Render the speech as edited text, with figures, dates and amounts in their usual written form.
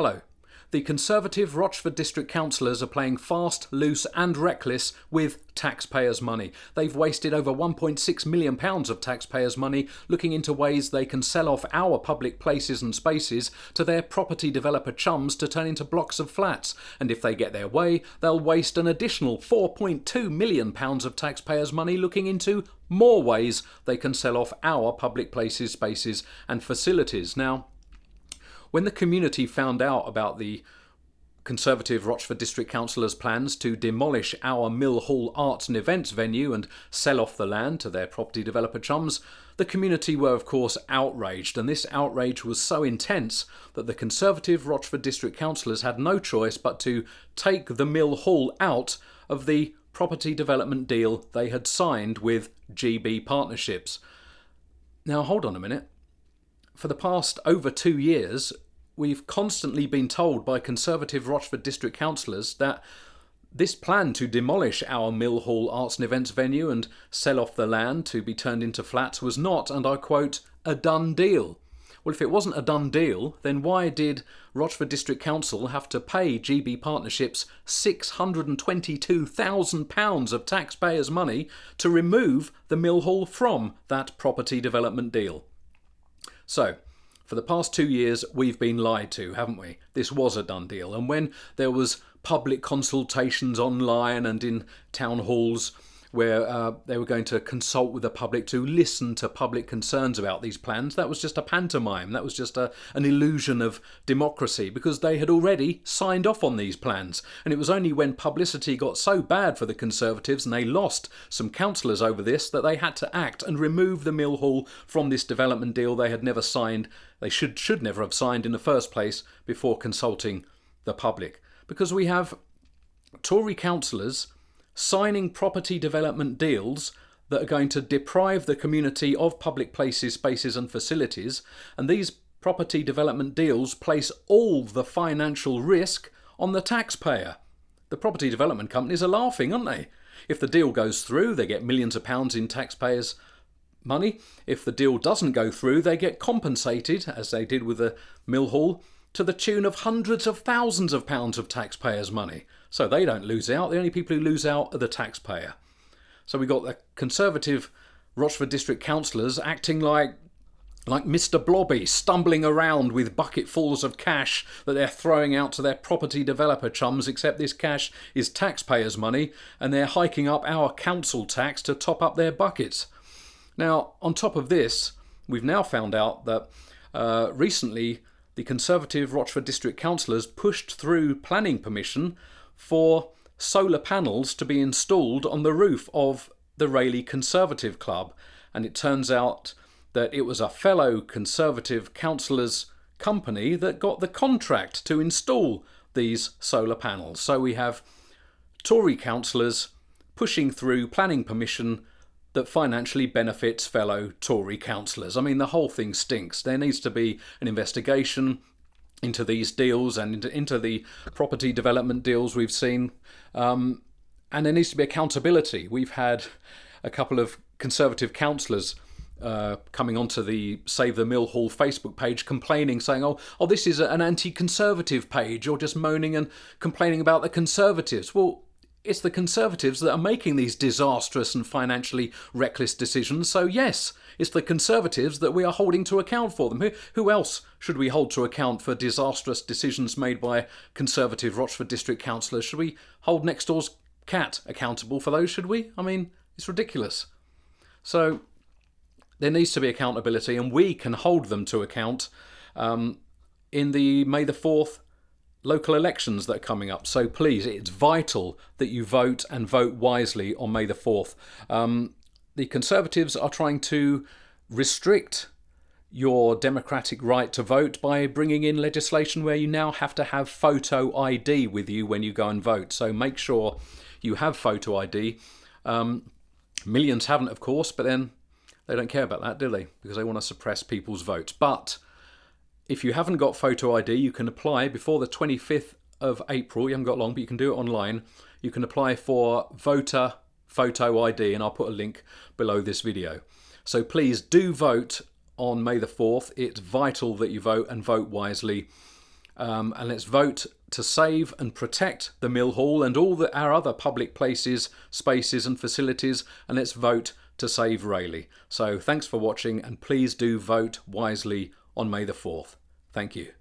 Hello. The Conservative Rochford District Councillors are playing fast, loose and reckless with taxpayers' money. They've wasted over £1.6 million of taxpayers' money looking into ways they can sell off our public places and spaces to their property developer chums to turn into blocks of flats. And if they get their way, they'll waste an additional £4.2 million of taxpayers' money looking into more ways they can sell off our public places, spaces and facilities. Now, when the community found out about the Conservative Rochford District Councillors' plans to demolish our Mill Hall arts and events venue and sell off the land to their property developer chums, the community were of course outraged, and this outrage was so intense that the Conservative Rochford District Councillors had no choice but to take the Mill Hall out of the property development deal they had signed with GB Partnerships. Now hold on a minute. For the past over 2 years, we've constantly been told by Conservative Rochford District Councillors that this plan to demolish our Mill Hall arts and events venue and sell off the land to be turned into flats was not, and I quote, a done deal. Well, if it wasn't a done deal, then why did Rochford District Council have to pay GB Partnerships £622,000 of taxpayers' money to remove the Mill Hall from that property development deal? So, for the past 2 years, we've been lied to, haven't we? This was a done deal. And when there was public consultations online and in town halls where they were going to consult with the public to listen to public concerns about these plans, that was just a pantomime. That was just an illusion of democracy, because they had already signed off on these plans. And it was only when publicity got so bad for the Conservatives and they lost some councillors over this that they had to act and remove the Mill Hall from this development deal they had never signed. They should never have signed in the first place before consulting the public. Because we have Tory councillors signing property development deals that are going to deprive the community of public places, spaces and facilities, and these property development deals place all the financial risk on the taxpayer. The property development companies are laughing, aren't they? If the deal goes through, they get millions of pounds in taxpayers' money. If the deal doesn't go through, they get compensated, as they did with the Mill Hall, to the tune of hundreds of thousands of pounds of taxpayers' money. So they don't lose out. The only people who lose out are the taxpayer. So we got the Conservative Rochford District Councillors acting like Mr. Blobby, stumbling around with bucketfuls of cash that they're throwing out to their property developer chums, except this cash is taxpayers' money and they're hiking up our council tax to top up their buckets. Now, on top of this, we've now found out that recently the Conservative Rochford District Councillors pushed through planning permission for solar panels to be installed on the roof of the Rayleigh Conservative Club. And it turns out that it was a fellow Conservative councillor's company that got the contract to install these solar panels. So we have Tory councillors pushing through planning permission that financially benefits fellow Tory councillors. I mean, the whole thing stinks. There needs to be an investigation into these deals and into the property development deals we've seen. And there needs to be accountability. We've had a couple of Conservative councillors coming onto the Save the Mill Hall Facebook page complaining, saying, oh, this is an anti-Conservative page. You're just moaning and complaining about the Conservatives. Well, it's the Conservatives that are making these disastrous and financially reckless decisions. So yes, it's the Conservatives that we are holding to account for them. Who else should we hold to account for disastrous decisions made by Conservative Rochford District Councillors? Should we hold next door's cat accountable for those, should we? I mean, it's ridiculous. So there needs to be accountability, and we can hold them to account in the May the 4th local elections that are coming up. So please, it's vital that you vote and vote wisely on May the 4th. The Conservatives are trying to restrict your democratic right to vote by bringing in legislation where you now have to have photo ID with you when you go and vote. So make sure you have photo ID. Millions haven't, of course, but then they don't care about that, do they? Because they want to suppress people's votes. But if you haven't got photo ID, you can apply before the 25th of April. You haven't got long, but you can do it online. You can apply for voter photo ID, and I'll put a link below this video. So please do vote on May the 4th. It's vital that you vote and vote wisely. and let's vote to save and protect the Mill Hall and all our other public places, spaces and facilities, and let's vote to save Rayleigh. So thanks for watching, and please do vote wisely on May the 4th. Thank you.